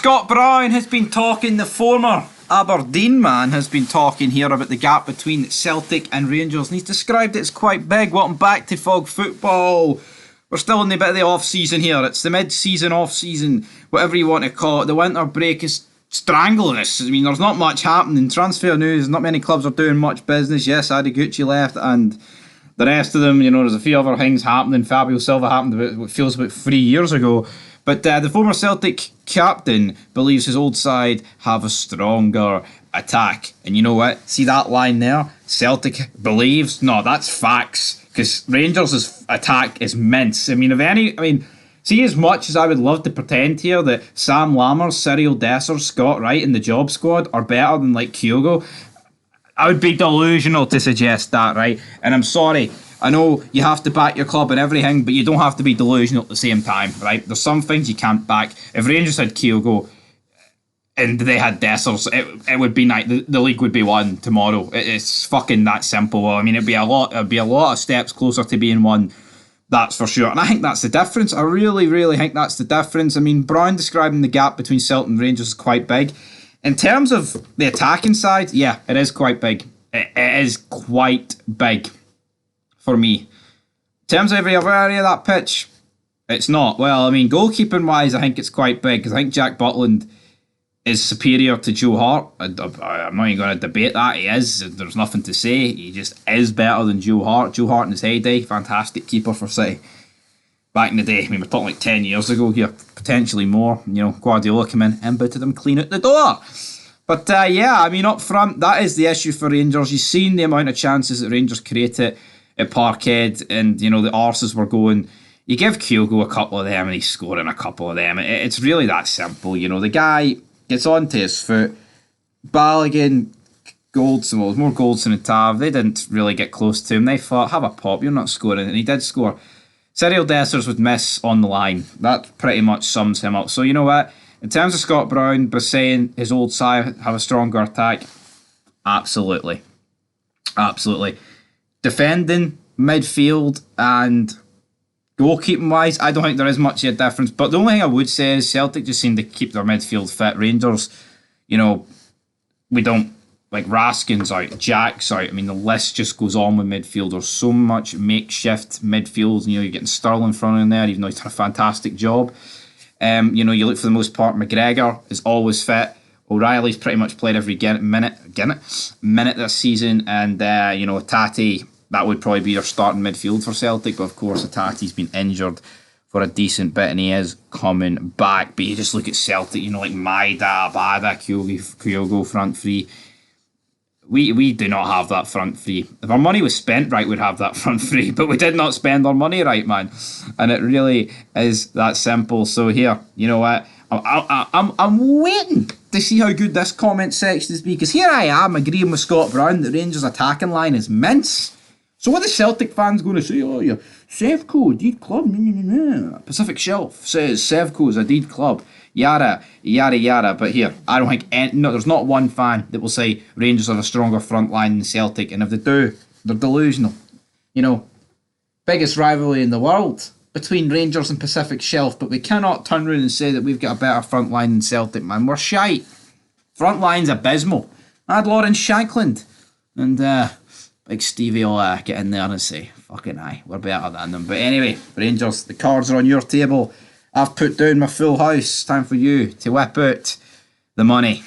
Scott Brown has been talking, the former Aberdeen man has been talking here about the gap between Celtic and Rangers, and he's described it as quite big. Welcome back to Fog Football. We're still in the bit of the off-season here. It's the mid-season, off-season, whatever you want to call it. The winter break is strangling us. I mean, there's not much happening. Transfer news, not many clubs are doing much business. Yes, Adiguchi left, and the rest of them, you know, there's a few other things happening. Fabio Silva happened about what feels about 3 years ago. But the former Celtic captain believes his old side have a stronger attack. And you know what? See that line there? Celtic believes? No, that's facts. Because Rangers' attack is mince. See, as much as I would love to pretend here that Sam Lammers, Cyril Dessers, Scott Wright and the Job Squad are better than like Kyogo, I would be delusional to suggest that, right? And I'm sorry. I know you have to back your club and everything, but you don't have to be delusional at the same time, right? There's some things you can't back. If Rangers had Kyogo and they had Dessers, it would be like the league would be won tomorrow. It's fucking that simple. I mean, it'd be a lot of steps closer to being won. That's for sure. And I think that's the difference. I really, really think that's the difference. I mean, Brown describing the gap between Celtic and Rangers is quite big. In terms of the attacking side, yeah, it is quite big. It is quite big. For me. In terms of every other area of that pitch, it's not. Well, I mean, goalkeeping wise, I think it's quite big because I think Jack Butland is superior to Joe Hart. I'm not even going to debate that. He is. There's nothing to say. He just is better than Joe Hart. Joe Hart in his heyday, fantastic keeper for City. Back in the day, I mean, we're talking like 10 years ago here, potentially more. You know, Guardiola came in and booted him clean out the door. But yeah, I mean, up front, that is the issue for Rangers. You've seen the amount of chances that Rangers created at Parkhead, and you know the arses were going. You give Kyogo a couple of them and he's scoring a couple of them. It's really that simple. You know, the guy gets onto his foot. Balogun, Goldson, well, it was more Goldson and Tav. They didn't really get close to him. They thought, have a pop, you're not scoring. And he did score. Cyril Dessers would miss on the line. That pretty much sums him up. So you know what? In terms of Scott Brown, by saying his old side have a stronger attack, absolutely. Absolutely. Defending, midfield, and goalkeeping wise, I don't think there is much of a difference. But the only thing I would say is Celtic just seem to keep their midfield fit. Rangers, you know, we don't, like Raskin's out, Jack's out. I mean, the list just goes on with midfield. There's so much makeshift midfield. You know, you're getting Sterling thrown in there, even though he's done a fantastic job. You know, you look for the most part, McGregor is always fit. O'Reilly's pretty much played every minute this season. And, you know, Tati, that would probably be their starting midfield for Celtic, but of course Tati's been injured for a decent bit and he is coming back. But you just look at Celtic, you know, like Maida, Abada, Kyogo front three. We do not have that front three. If our money was spent right, we'd have that front three, but we did not spend our money right, man. And it really is that simple. So here, you know what? I'm waiting to see how good this comment section is because here I am agreeing with Scott Brown that Rangers' attacking line is mince. So what are the Celtic fans going to say? Oh, yeah, Sevco, deed club. Pacific Shelf says Sevco is a deed club. Yada, yada, yada. But here, I don't think there's not one fan that will say Rangers have a stronger front line than Celtic. And if they do, they're delusional. You know, biggest rivalry in the world between Rangers and Pacific Shelf. But we cannot turn around and say that we've got a better front line than Celtic, man. We're shite. Front line's abysmal. I had Lawrence Shankland. And, Big Stevie will get in there and say, fucking aye, we're better than them. But anyway, Rangers, the cards are on your table. I've put down my full house. Time for you to whip out the money.